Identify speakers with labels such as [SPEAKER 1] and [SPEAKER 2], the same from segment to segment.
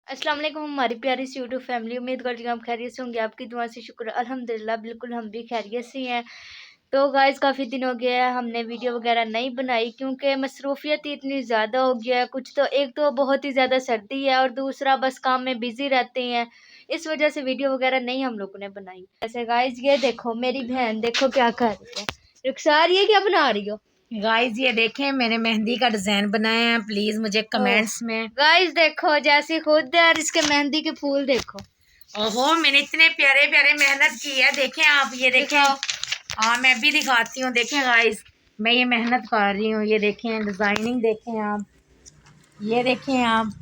[SPEAKER 1] अस्सलाम वालेकुम हमारी प्यारी सी यूट्यूब फैमिली। उम्मीद करती हूँ आप खैरियत से होंगे। आपकी दुआ से शुक्र अल्हम्दुलिल्लाह बिल्कुल हम भी खैरियत से हैं। तो गाइस काफ़ी दिन हो गया है हमने वीडियो वगैरह नहीं बनाई क्योंकि मसरूफियत ही इतनी ज़्यादा हो गया है। कुछ तो एक तो बहुत ही ज़्यादा सर्दी है और दूसरा बस काम में बिज़ी रहते हैं, इस वजह से वीडियो वगैरह नहीं हम लोगों ने बनाई। ऐसे गाइस ये देखो मेरी बहन देखो क्या कर रही है। रुखसार ये क्या बना रही हो?
[SPEAKER 2] गाइस ये देखें मैंने मेहंदी का डिजाइन बनाया है, प्लीज मुझे कमेंट्स में।
[SPEAKER 1] गाइस देखो जैसी खुद है और इसके मेहंदी के फूल देखो।
[SPEAKER 2] ओहो मैंने इतने प्यारे प्यारे मेहनत की है, देखें आप, ये देखें। हाँ मैं भी दिखाती हूँ, देखें गाइस मैं ये मेहनत कर रही हूँ। ये देखें डिजाइनिंग देखें आप, ये देखें आप।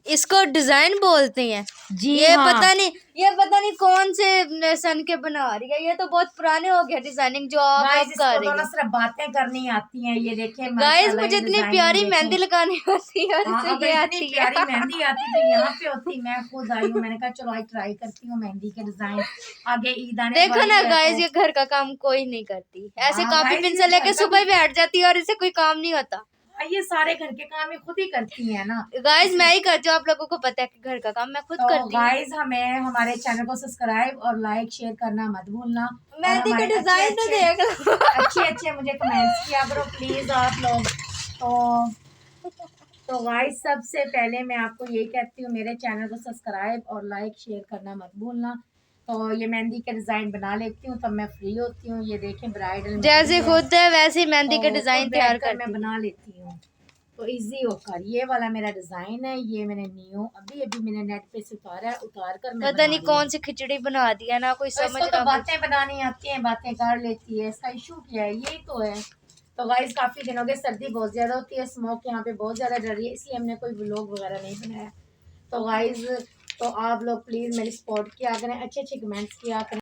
[SPEAKER 1] इसको डिजाइन बोलते हैं
[SPEAKER 2] जी
[SPEAKER 1] ये
[SPEAKER 2] हाँ।
[SPEAKER 1] पता नहीं कौन से सन के बना रही है। ये तो बहुत पुराने हो गया डिजाइनिंग जो आप
[SPEAKER 2] गाइस
[SPEAKER 1] अब कर
[SPEAKER 2] इसको तो
[SPEAKER 1] रही
[SPEAKER 2] ना
[SPEAKER 1] है।
[SPEAKER 2] सिर्फ बातें करनी आती हैं। ये देखें
[SPEAKER 1] गाइस
[SPEAKER 2] माशाल्लाह,
[SPEAKER 1] मुझे
[SPEAKER 2] ये
[SPEAKER 1] इतनी
[SPEAKER 2] डिजाइनिंग
[SPEAKER 1] प्यारी मेहंदी
[SPEAKER 2] देखें।
[SPEAKER 1] लगानी होती है और
[SPEAKER 2] हाँ
[SPEAKER 1] इसे
[SPEAKER 2] अगर
[SPEAKER 1] ये
[SPEAKER 2] इतनी
[SPEAKER 1] आती
[SPEAKER 2] प्यारी
[SPEAKER 1] है।
[SPEAKER 2] मेहंदी आती तो यहाँ पे होती, मैं खुद आई हूँ। मैंने कहा चलो आज ट्राई करती हूँ मेहंदी के डिजाइन। आगे ईद आने
[SPEAKER 1] देखो
[SPEAKER 2] वाली
[SPEAKER 1] ना
[SPEAKER 2] है
[SPEAKER 1] गाइस
[SPEAKER 2] तो।
[SPEAKER 1] ये घर का काम कोई नहीं करती, ऐसे
[SPEAKER 2] हाँ
[SPEAKER 1] कॉपी
[SPEAKER 2] गाइस ये
[SPEAKER 1] पेंसिल
[SPEAKER 2] घर
[SPEAKER 1] लेके
[SPEAKER 2] का
[SPEAKER 1] सुबह
[SPEAKER 2] भी,
[SPEAKER 1] ही बैठ जाती है और इसे कोई काम नहीं होता।
[SPEAKER 2] ये सारे घर के काम ये खुद ही करती है ना।
[SPEAKER 1] गाइस मैं ही करती हूँ, आप लोगों को पता है कि घर का काम मैं खुद
[SPEAKER 2] तो
[SPEAKER 1] करती हूँ।
[SPEAKER 2] गाइस हमें हमारे चैनल को सब्सक्राइब और लाइक शेयर करना मत भूलना। और
[SPEAKER 1] मेहंदी का
[SPEAKER 2] हमारे अच्छे
[SPEAKER 1] डिजाइन तो
[SPEAKER 2] अच्छे
[SPEAKER 1] देख लो।
[SPEAKER 2] अच्छे अच्छे मुझे कमेंट्स किया करो प्लीज आप लोग। तो गाइस सबसे पहले मैं आपको यही कहती हूँ, मेरे चैनल को सब्सक्राइब और लाइक शेयर करना मत भूलना। तो ये मेहंदी के डिजाइन बना लेती हूँ तब मैं फ्री होती हूँ। ये देखें ब्राइडल मेहंदी
[SPEAKER 1] जैसे
[SPEAKER 2] है,
[SPEAKER 1] खुद है वैसे ही मेहंदी के
[SPEAKER 2] तो
[SPEAKER 1] डिजाइन
[SPEAKER 2] खुद
[SPEAKER 1] तैयार
[SPEAKER 2] बैठकर मैं
[SPEAKER 1] करती है।
[SPEAKER 2] बना लेती हूँ तो इजी होकर। ये वाला मेरा डिजाइन है, ये मैंने न्यू अभी अभी मैंने नेट पे से उतारा है, उतार कर मैं
[SPEAKER 1] पता
[SPEAKER 2] बना
[SPEAKER 1] नहीं
[SPEAKER 2] रही हूँ।
[SPEAKER 1] कौन सी खिचड़ी बना दी है, ना कोई
[SPEAKER 2] तो
[SPEAKER 1] समझ
[SPEAKER 2] इसको तो
[SPEAKER 1] ना कुछ।
[SPEAKER 2] बातें बनानी आती हैं, बातें कर लेती है, इसका इशू क्या है, यही तो है। तो गाइस काफी दिनों के सर्दी बहुत ज्यादा होती है, स्मोक यहाँ पे बहुत ज्यादा डर रही है, इसलिए हमने कोई व्लॉग वगैरह नहीं बनाया। तो गाइस तो आप लोग प्लीज मेरी सपोर्ट किया करें, अच्छे अच्छे कमेंट्स किया करें।